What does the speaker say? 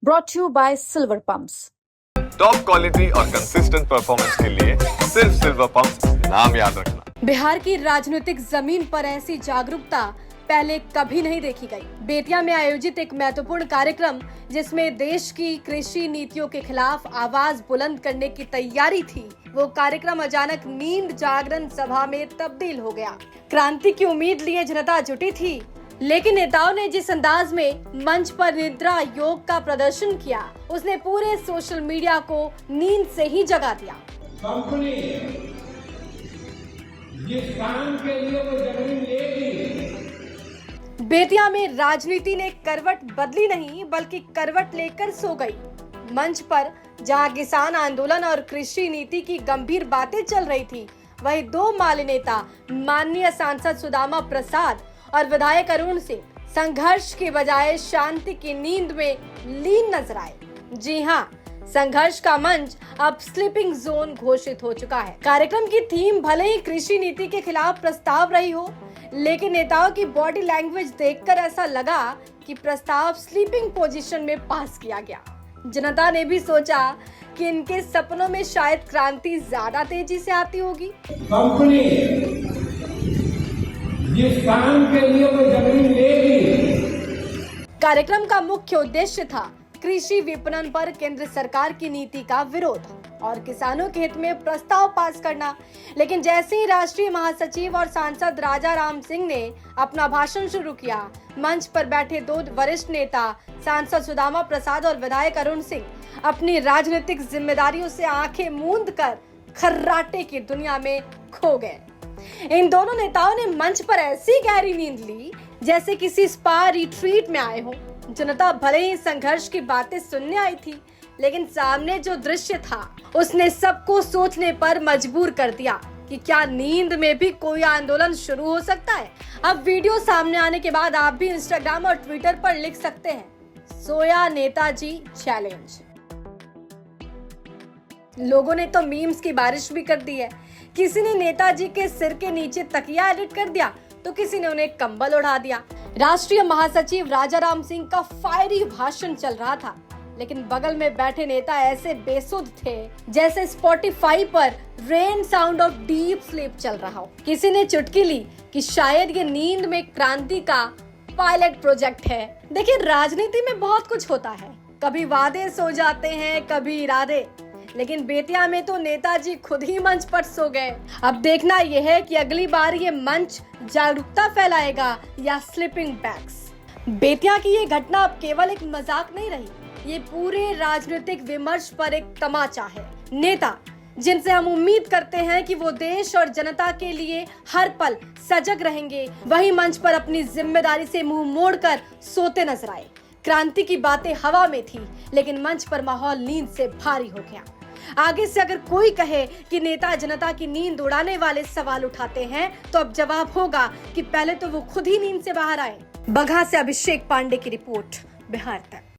brought to you by Silver Pumps. Top quality और consistent performance के लिए सिर्फ सिल्वर पंप्स नाम याद रखना। बिहार की राजनीतिक जमीन पर ऐसी जागरूकता पहले कभी नहीं देखी गई। बेतिया में आयोजित एक महत्वपूर्ण कार्यक्रम जिसमें देश की कृषि नीतियों के खिलाफ आवाज बुलंद करने की तैयारी थी, वो कार्यक्रम अचानक नींद जागरण सभा में तब्दील हो गया। क्रांति की उम्मीद लिए जनता जुटी थी, लेकिन नेताओं ने जिस अंदाज में मंच पर निद्रा योग का प्रदर्शन किया, उसने पूरे सोशल मीडिया को नींद से ही जगा दिया। कंपनी जिस काम के लिए वो जमीन लेगी। बेतिया में राजनीति ने करवट बदली नहीं बल्कि करवट लेकर सो गई। मंच पर जहां किसान आंदोलन और कृषि नीति की गंभीर बातें चल रही थी, वहीं दो माले नेता माननीय सांसद सुदामा प्रसाद और विधायक अरुण सिंह संघर्ष के बजाय शांति की नींद में लीन नजर आए। जी हाँ, संघर्ष का मंच अब स्लीपिंग जोन घोषित हो चुका है। कार्यक्रम की थीम भले ही कृषि नीति के खिलाफ प्रस्ताव रही हो, लेकिन नेताओं की बॉडी लैंग्वेज देखकर ऐसा लगा कि प्रस्ताव स्लीपिंग पोजीशन में पास किया गया। जनता ने भी सोचा कि इनके सपनों में शायद क्रांति ज्यादा तेजी से आती होगी। कंपनी जिस काम के लिए वो जमीन लेगी। कार्यक्रम का मुख्य उद्देश्य था कृषि विपणन पर केंद्र सरकार की नीति का विरोध और किसानों के हित में प्रस्ताव पास करना। लेकिन जैसे ही राष्ट्रीय महासचिव और सांसद राजा राम सिंह ने अपना भाषण शुरू किया, मंच पर बैठे दो वरिष्ठ नेता सांसद सुदामा प्रसाद और विधायक अरुण सिंह अपनी राजनीतिक जिम्मेदारियों से आंखें मूंद कर खर्राटे की दुनिया में खो गए। इन दोनों नेताओं ने मंच पर ऐसी गहरी नींद ली जैसे किसी स्पा रिट्रीट में आए हों। जनता भले ही संघर्ष की बातें सुनने आई थी, लेकिन सामने जो दृश्य था उसने सबको सोचने पर मजबूर कर दिया कि क्या नींद में भी कोई आंदोलन शुरू हो सकता है। अब वीडियो सामने आने के बाद आप भी इंस्टाग्राम और ट्विटर पर लिख सकते हैं, सोया नेताजी चैलेंज। लोगों ने तो मीम्स की बारिश भी कर दी है। किसी ने नेताजी के सिर के नीचे तकिया एडिट कर दिया, तो किसी ने उन्हें कंबल उड़ा दिया। राष्ट्रीय महासचिव राजा राम सिंह का फायरी भाषण चल रहा था, लेकिन बगल में बैठे नेता ऐसे बेसुध थे जैसे स्पॉटिफाई पर rain sound of deep sleep चल रहा हो। किसी ने चुटकी ली कि शायद ये नींद में क्रांति का पायलट प्रोजेक्ट है। देखिए, राजनीति में बहुत कुछ होता है, कभी वादे सो जाते हैं, कभी इरादे, लेकिन बेतिया में तो नेताजी खुद ही मंच पर सो गए। अब देखना यह है कि अगली बार ये मंच जागरूकता फैलाएगा या स्लीपिंग बैग्स। बेतिया की ये घटना अब केवल एक मजाक नहीं रही, ये पूरे राजनीतिक विमर्श पर एक तमाचा है। नेता जिनसे हम उम्मीद करते हैं कि वो देश और जनता के लिए हर पल सजग रहेंगे, वही मंच पर अपनी जिम्मेदारी से मुंह मोड़कर सोते नजर आए। क्रांति की बातें हवा में थी, लेकिन मंच पर माहौल नींद से भारी हो गया। आगे से अगर कोई कहे कि नेता जनता की नींद उड़ाने वाले सवाल उठाते हैं, तो अब जवाब होगा कि पहले तो वो खुद ही नींद से बाहर आए। बगहा से अभिषेक पांडे की रिपोर्ट, बिहार तक।